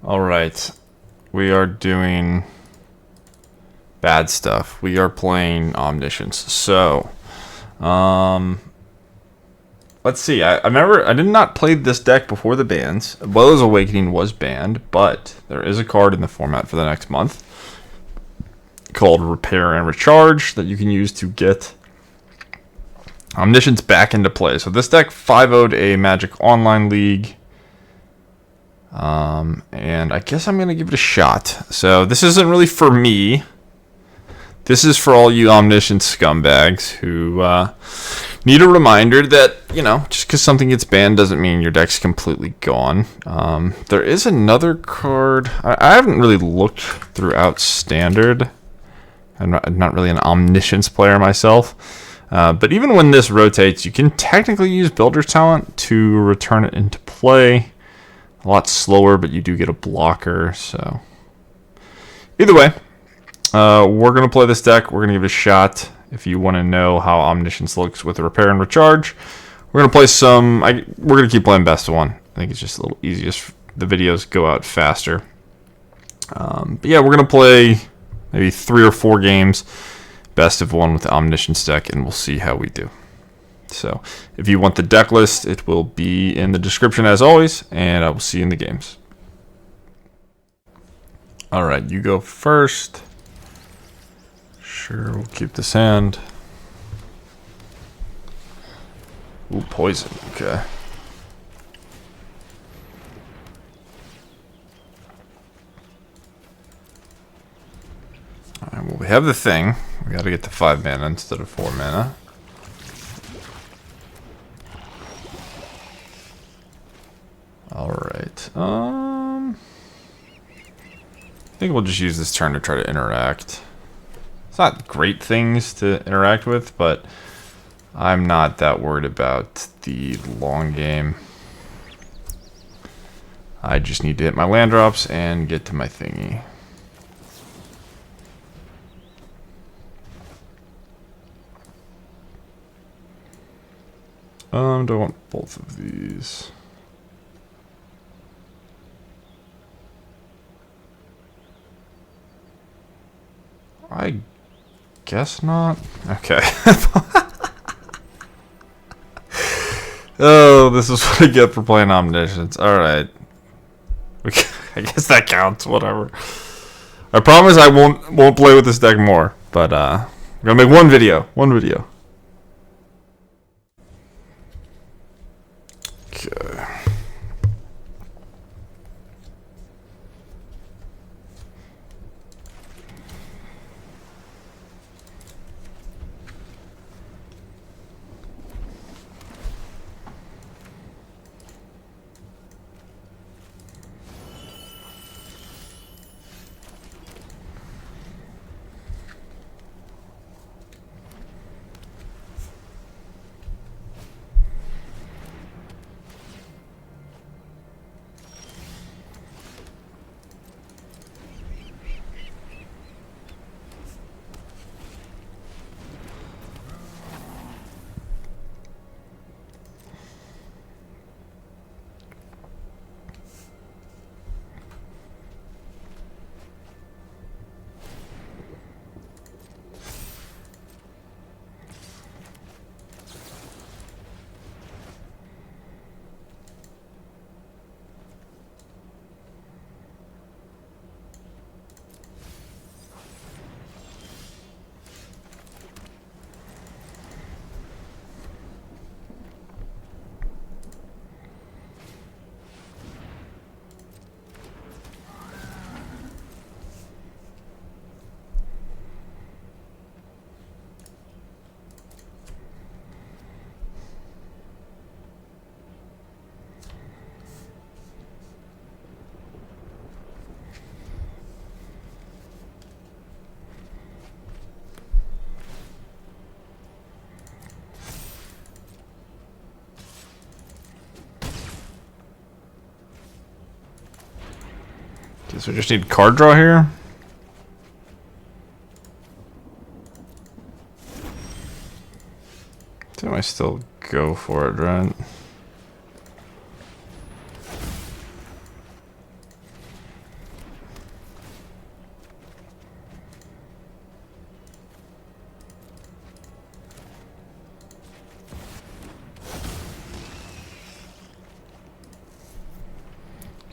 Alright, we are doing bad stuff. We are playing Omniscience. So, let's see. I remember I did not play this deck before the bans. Willow's Awakening was banned, but there is a card in the format for the next month called Repair and Recharge that you can use to get Omniscience back into play. So this deck 5-0'd a Magic Online League. And I guess I'm going to give it a shot. So this isn't really for me. This is for all you Omniscience scumbags who need a reminder that, you know, just because something gets banned doesn't mean your deck's completely gone. There is another card. I haven't really looked throughout Standard. I'm not really an Omniscience player myself. But even when this rotates, you can technically use Builder's Talent to return it into play. A lot slower, but you do get a blocker. So either way, we're going to play this deck. We're going to give it a shot. If you want to know how Omniscience looks with Repair and Recharge, we're going to play some... we're going to keep playing Best of One. I think it's just a little easiest. The videos go out faster. But yeah, we're going to play maybe 3 or 4 games Best of One with the Omniscience deck, and we'll see how we do. So, if you want the deck list, it will be in the description as always, and I will see you in the games. Alright, you go first. Sure, we'll keep this hand. Ooh, poison, okay. Alright, well, we have the thing. We gotta get to 5 mana instead of 4 mana. Alright, I think we'll just use this turn to try to interact. It's not great things to interact with, but I'm not that worried about the long game. I just need to hit my land drops and get to my thingy. Do I want both of these? I guess not. Okay. Oh, this is what I get for playing Omniscience. Alright. I guess that counts, whatever. I promise I won't play with this deck more. But we're gonna make one video. One video. Okay. So we just need card draw here. Do I still go for it, right?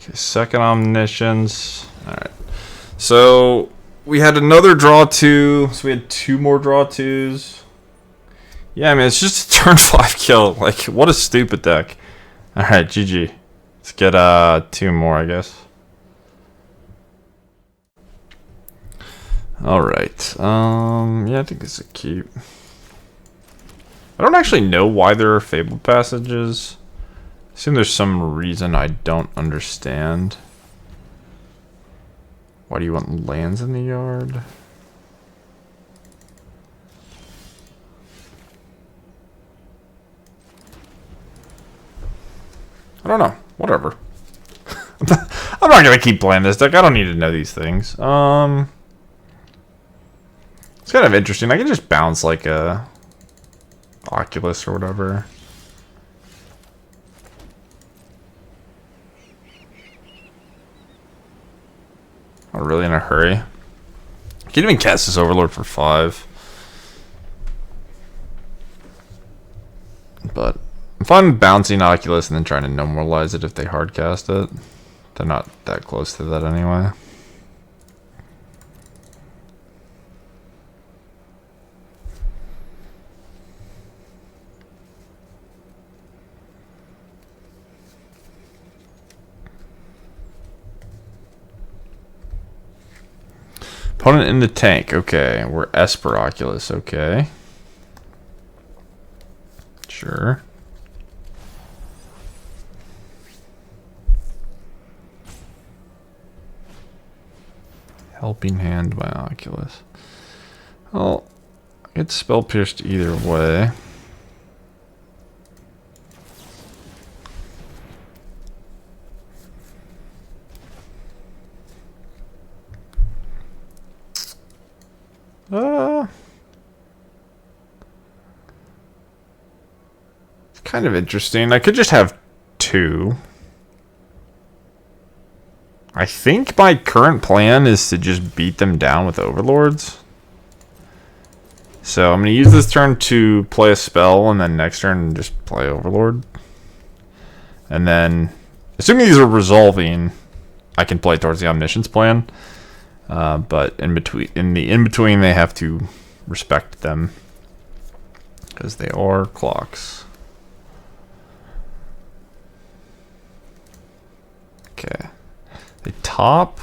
Okay, second Omniscience. Alright. So, we had another draw 2. So, we had 2 more draw 2s. Yeah, I mean, it's just a turn 5 kill. Like, what a stupid deck. Alright, GG. Let's get 2 more, I guess. Alright. Yeah, I think this is a keep. I don't actually know why there are Fabled Passages. I assume there's some reason I don't understand. Why do you want lands in the yard? I don't know. Whatever. I'm not gonna keep playing this deck. I don't need to know these things. It's kind of interesting. I can just bounce like a Oculus or whatever. I'm really in a hurry. I can't even cast this Overlord for 5. But I'm fine with bouncing Oculus and then trying to normalize it if they hardcast it. They're not that close to that anyway. Opponent in the tank. Okay, we're Esper Oculus. Okay. Sure. Helping Hand by Oculus. Well, I get Spell Pierced either way. It's kind of interesting. I could just have 2. I think my current plan is to just beat them down with Overlords. So I'm going to use this turn to play a spell, and then next turn just play Overlord. And then, assuming these are resolving, I can play towards the Omniscience plan. But in between, they have to respect them because they are clocks. Okay, they top.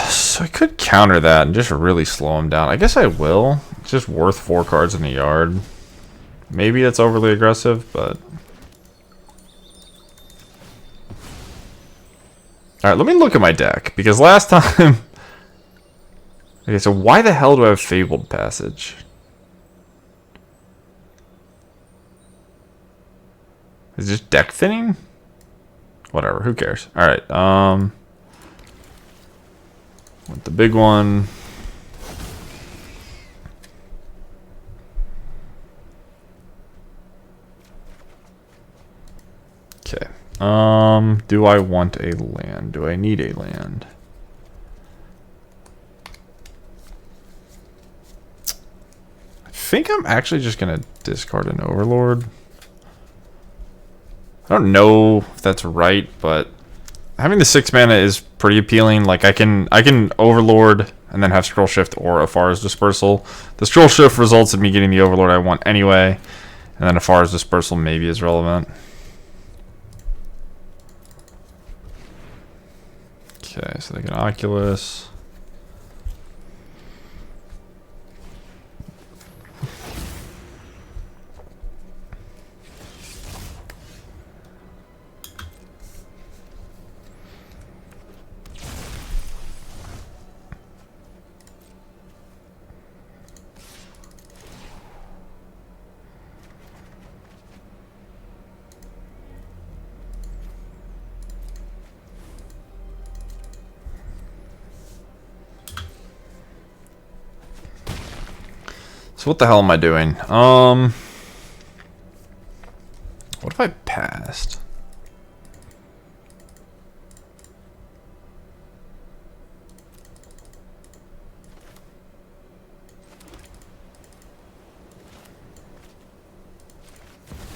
So I could counter that and just really slow them down. I guess I will. It's just worth 4 cards in the yard. Maybe it's overly aggressive, but. Alright, let me look at my deck, because last time... Okay, so why the hell do I have Fabled Passage? Is it just deck thinning? Whatever, who cares? Alright, want the big one. Okay. Do I want a land? Do I need a land? I think I'm actually just gonna discard an Overlord. I don't know if that's right, but having the 6 mana is pretty appealing. Like I can Overlord and then have Scrollshift or Ephara's Dispersal. The Scrollshift results in me getting the Overlord I want anyway, and then Ephara's Dispersal maybe is relevant. Okay, so they get Oculus. So what the hell am I doing? What if I passed?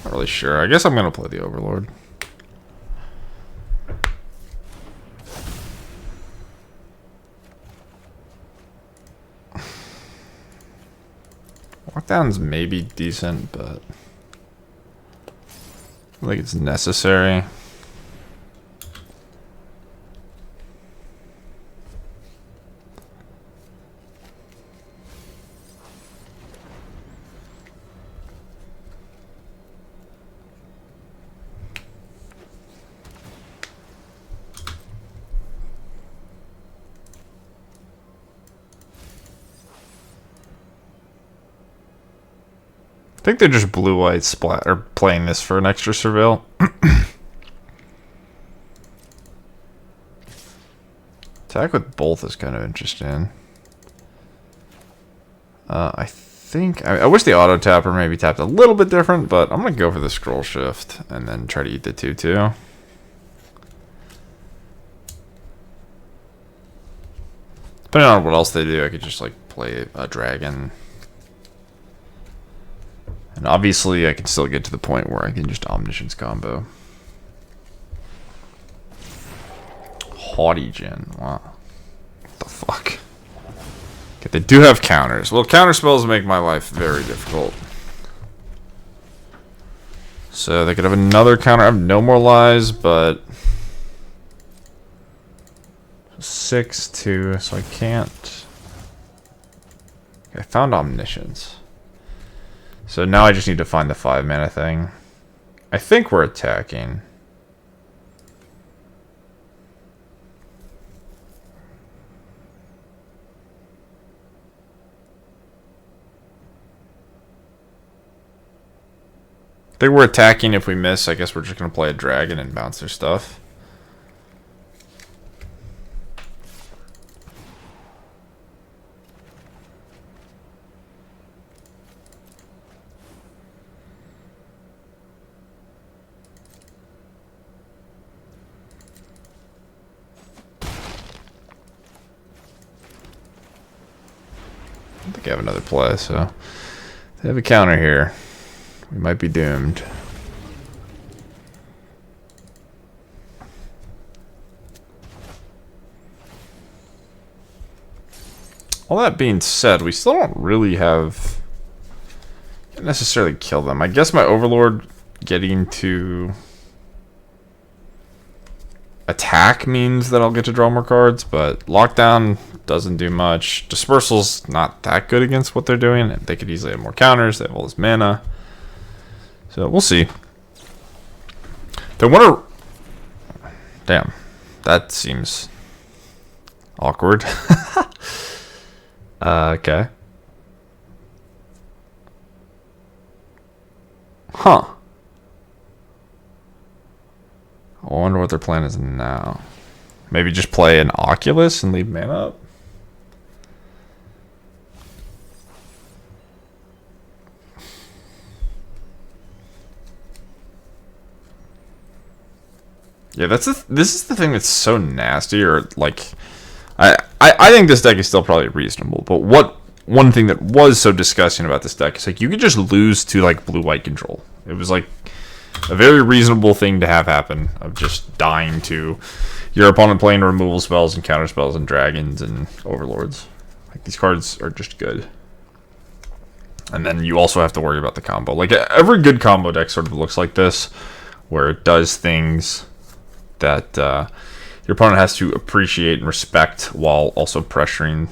Not really sure. I guess I'm gonna play the Overlord. Lockdown's maybe decent, but I think it's necessary. I think they're just blue-white splat or playing this for an extra surveil. Attack with both is kind of interesting. I think I wish the auto tapper maybe tapped a little bit different, but I'm gonna go for the scroll shift and then try to eat the 2/2. Depending on what else they do, I could just like play a dragon. And obviously, I can still get to the point where I can just Omniscience combo. Haughty Djinn. Wow. What the fuck? Okay, they do have counters. Well, counter spells make my life very difficult. So they could have another counter. I have no more lies, but 6/2, so I can't. Okay, I found Omniscience. So now I just need to find the 5 mana thing. I think we're attacking. I think we're attacking. If we miss, I guess we're just going to play a dragon and bounce their stuff. I think I have another play, so they have a counter here. We might be doomed. All that being said, we still don't really have... Can't necessarily kill them. I guess my Overlord getting to attack means that I'll get to draw more cards, but Lockdown doesn't do much. Dispersal's not that good against what they're doing. They could easily have more counters. They have all this mana. So we'll see. They want to... Damn. That seems awkward. Okay. Huh. I wonder what their plan is now. Maybe just play an Oculus and leave mana up? Yeah, this is the thing that's so nasty, or like, I think this deck is still probably reasonable, but one thing that was so disgusting about this deck is like you could just lose to like blue-white control. It was like a very reasonable thing to have happen, of just dying to your opponent playing removal spells and counter spells and dragons and overlords. Like, these cards are just good. And then you also have to worry about the combo. Like, every good combo deck sort of looks like this, where it does things that your opponent has to appreciate and respect while also pressuring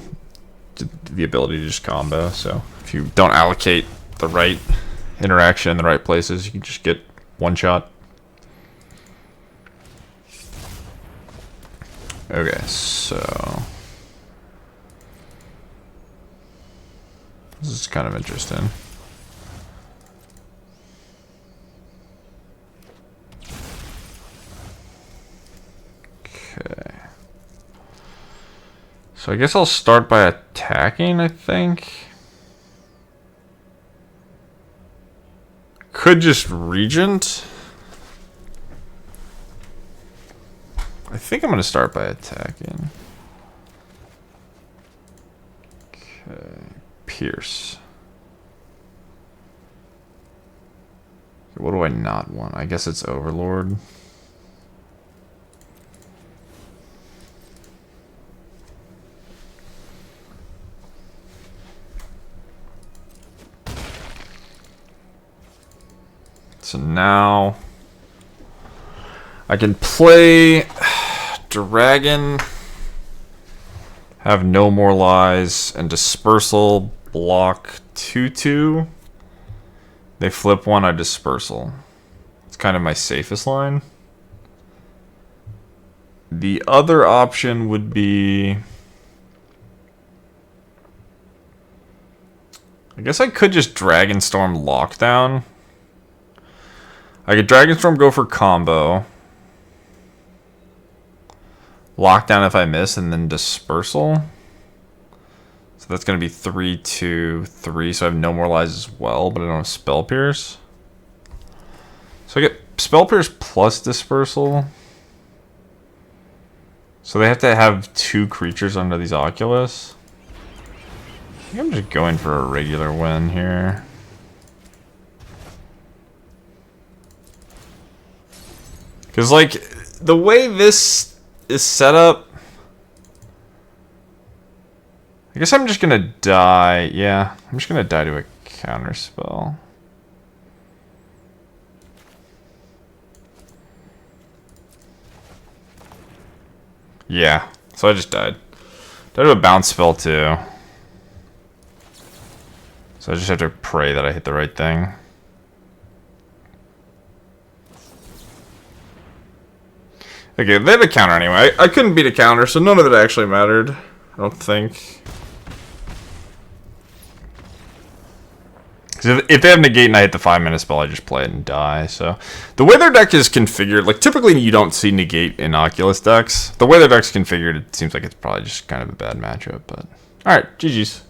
the ability to just combo. So if you don't allocate the right interaction in the right places, you can just get one shot. Okay, so this is kind of interesting. Okay. So I guess I'll start by attacking, I think. Could just Regent. I think I'm going to start by attacking. Okay. Pierce. What do I not want? I guess it's Overlord. So now I can play Dragon, have No More Lies, and Dispersal, block 2/2. They flip one, I Dispersal. It's kind of my safest line. The other option would be... I guess I could just Dragonstorm Lockdown. I could Dragonstorm go for combo. Lockdown if I miss, and then Dispersal. So that's going to be 3, 2, 3. So I have No More Lies as well, but I don't have Spell Pierce. So I get Spell Pierce plus Dispersal. So they have to have 2 creatures under these Oculus. I think I'm just going for a regular win here. Because, like, the way this is set up... I guess I'm just going to die. Yeah, I'm just going to die to a counter spell. Yeah, so I just died. Died to a bounce spell, too. So I just have to pray that I hit the right thing. Okay, they had a counter anyway. I couldn't beat a counter, so none of it actually mattered. I don't think. Because if they have negate and I hit the 5-minute spell, I just play it and die. So the way their deck is configured, like typically you don't see negate in Oculus decks. The way their deck's configured, it seems like it's probably just kind of a bad matchup. But alright, GG's.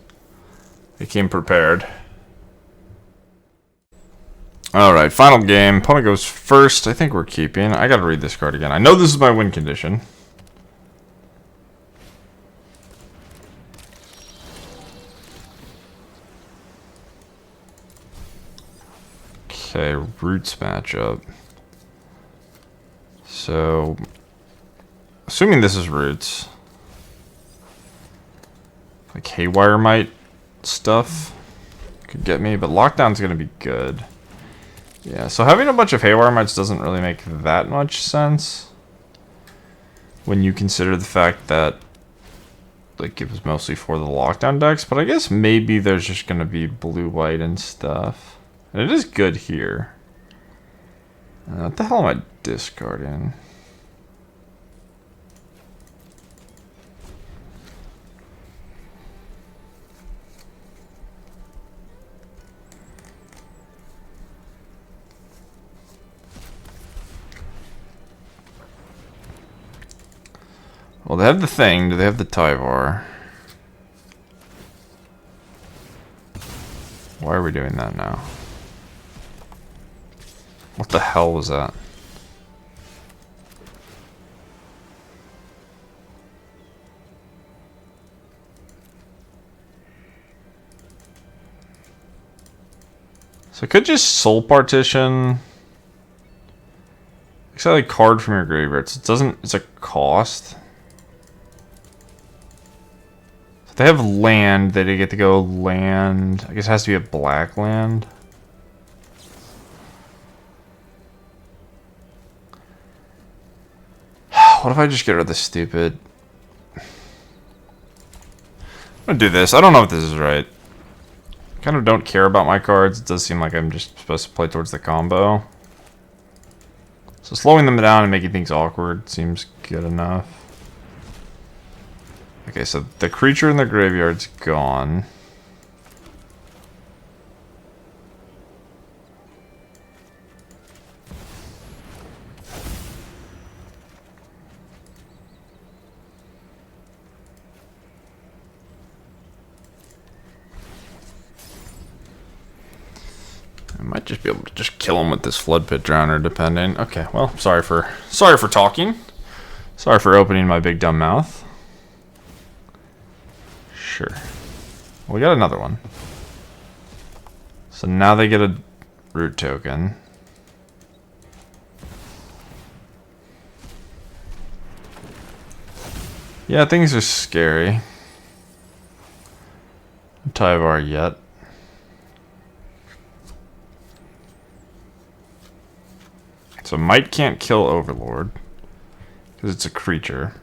They came prepared. Alright, final game. Opponent goes first. I think we're keeping. I gotta read this card again. I know this is my win condition. Okay, Roots matchup. So, assuming this is Roots. Like Haywire Might stuff could get me, but Lockdown's gonna be good. Yeah, so having a bunch of Haywire Mites doesn't really make that much sense when you consider the fact that like it was mostly for the Lockdown decks, but I guess maybe there's just gonna be blue-white and stuff. And it is good here. What the hell am I discarding? Well, they have the thing. Do they have the Tyvar? Why are we doing that now? What the hell was that? So I could just Soul Partition. Exile a card from your graveyard. So it doesn't. It's a cost. They have land, they get to go land. I guess it has to be a black land. What if I just get rid of this stupid... I'm gonna do this. I don't know if this is right. I kind of don't care about my cards. It does seem like I'm just supposed to play towards the combo. So slowing them down and making things awkward seems good enough. Okay, so the creature in the graveyard's gone. I might just be able to just kill him with this Floodpit Drowner, depending. Okay, well, sorry for talking. Sorry for opening my big dumb mouth. Sure. We got another one. So now they get a root token. Yeah, things are scary. No Tyvar yet. So Might can't kill Overlord because it's a creature.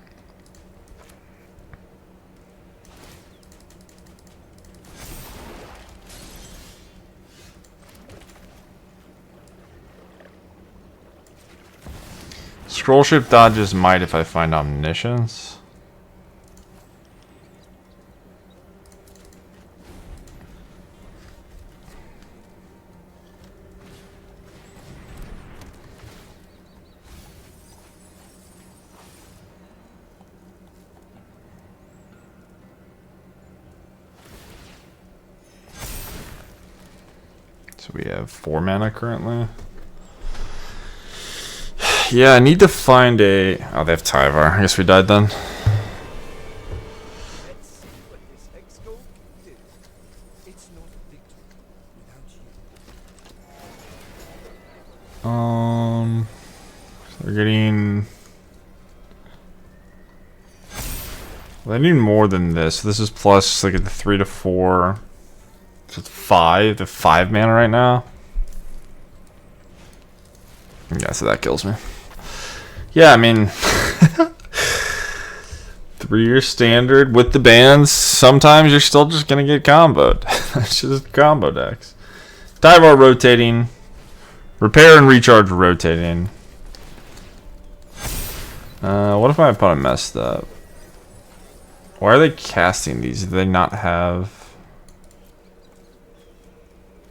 Scrollshift dodges Might if I find Omniscience. So we have 4 mana currently. Yeah, I need to find a... Oh, they have Tyvar. I guess we died then. So we're getting... Well, I need more than this. This is plus like the 3 to 4. So it's 5 to 5 mana right now. Yeah, so that kills me. Yeah, I mean, 3-year standard with the bans. Sometimes you're still just gonna get comboed. It's just combo decks. Tyvar rotating, repair and recharge rotating. What if my opponent messed up? Why are they casting these? Do they not have?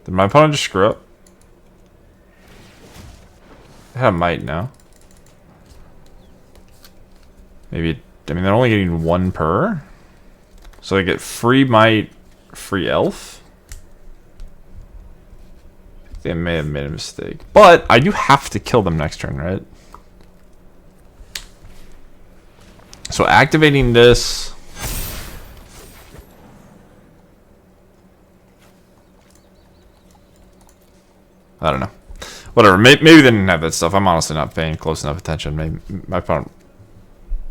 Did my opponent just screw up? I have Might now. Maybe, I mean, they're only getting 1 per. So they get free Might, free Elf. I think they may have made a mistake. But I do have to kill them next turn, right? So activating this. I don't know. Whatever. Maybe they didn't have that stuff. I'm honestly not paying close enough attention. Maybe my opponent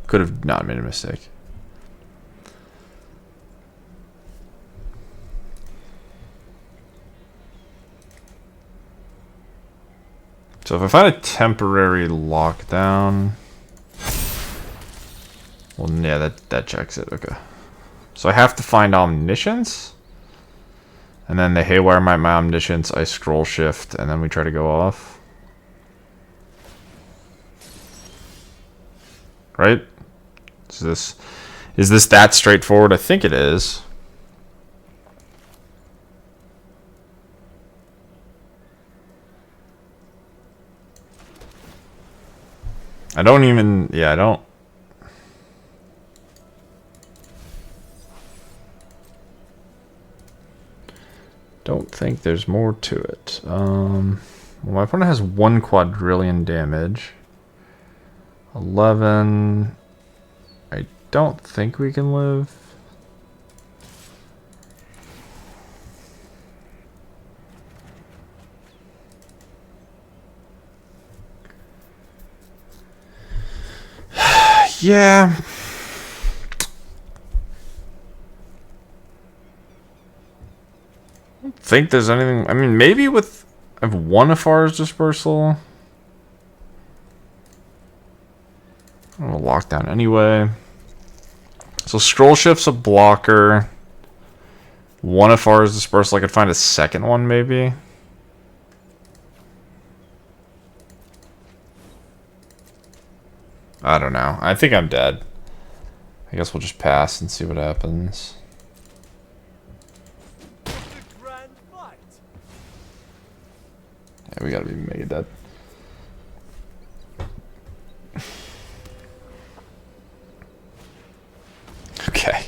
could have not made a mistake. So if I find a temporary lockdown, well, yeah, that checks it. Okay. So I have to find Omniscience, and then they haywire my Omniscience. I scroll shift, and then we try to go off. Right? Is this that straightforward? I think it is. I don't even, yeah, I don't think there's more to it. Well, my opponent has 1 quadrillion damage. 11. I don't think we can live. Yeah. I don't think there's anything. I mean, maybe with. I have 1 Ephara's Dispersal. I'm gonna lock down anyway. So Scroll Shift's a blocker. 1 Ephara's Dispersal. I could find a second one maybe. I don't know. I think I'm dead. I guess we'll just pass and see what happens. Yeah, we gotta be mega dead. Okay.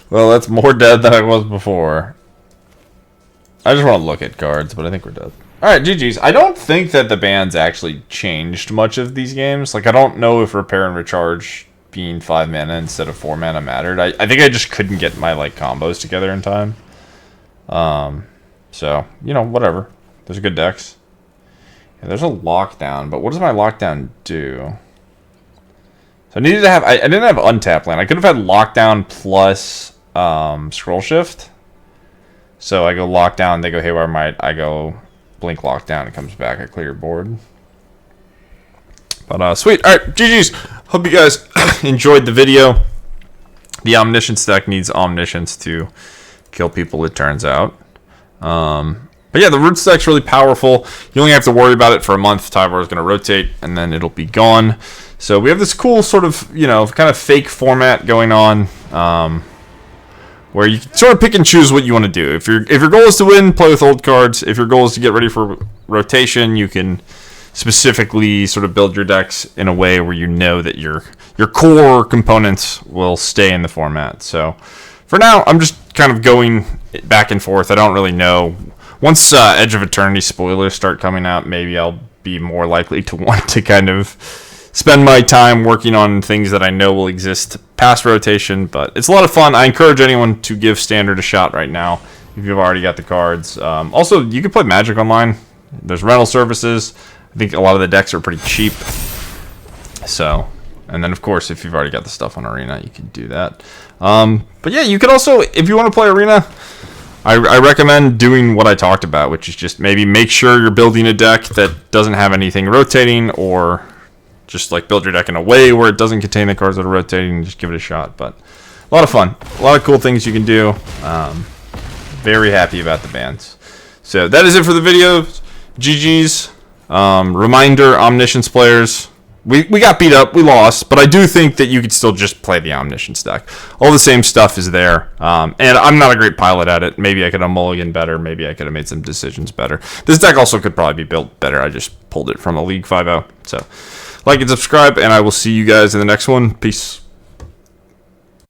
Well, that's more dead than I was before. I just want to look at cards, but I think we're dead. Alright, GG's. I don't think that the bans actually changed much of these games. Like, I don't know if repair and recharge being 5 mana instead of 4 mana mattered. I think I just couldn't get my, like, combos together in time. So, you know, whatever. There's good decks. Yeah, there's a lockdown, but what does my lockdown do? So I needed to have... I didn't have untap land. I could have had lockdown plus scroll shift. So I go lockdown, they go haywire might, I go blink lockdown, it comes back, I clear your board. But sweet. All right, GG's. Hope you guys enjoyed the video. The Omniscience deck needs Omniscience to kill people, it turns out. But yeah, the Roots deck's really powerful. You only have to worry about it for a month. Tyvar is going to rotate, and then it'll be gone. So we have this cool sort of, you know, kind of fake format going on, where you can sort of pick and choose what you want to do. If your goal is to win, play with old cards. If your goal is to get ready for rotation, you can specifically sort of build your decks in a way where you know that your core components will stay in the format. So for now, I'm just kind of going back and forth. I don't really know. Once Edge of Eternity spoilers start coming out, maybe I'll be more likely to want to kind of spend my time working on things that I know will exist past rotation. But it's a lot of fun. I encourage anyone to give Standard a shot right now if you've already got the cards. Also, you can play Magic online. There's rental services. I think a lot of the decks are pretty cheap. So, and then of course, if you've already got the stuff on Arena, you can do that. But yeah, you could also, if you want to play Arena, I recommend doing what I talked about, which is just maybe make sure you're building a deck that doesn't have anything rotating, or just like build your deck in a way where it doesn't contain the cards that are rotating, and just give it a shot. But a lot of fun, a lot of cool things you can do. Very happy about the bans. So that is it for the video. GG's. Reminder, Omniscience players, we got beat up, we lost, but I do think that you could still just play the Omniscience deck. All the same stuff is there, and I'm not a great pilot at it. Maybe I could have mulliganed better, maybe I could have made some decisions better. This deck also could probably be built better. I just pulled it from a League 5.0. So like and subscribe, and I will see you guys in the next one. Peace.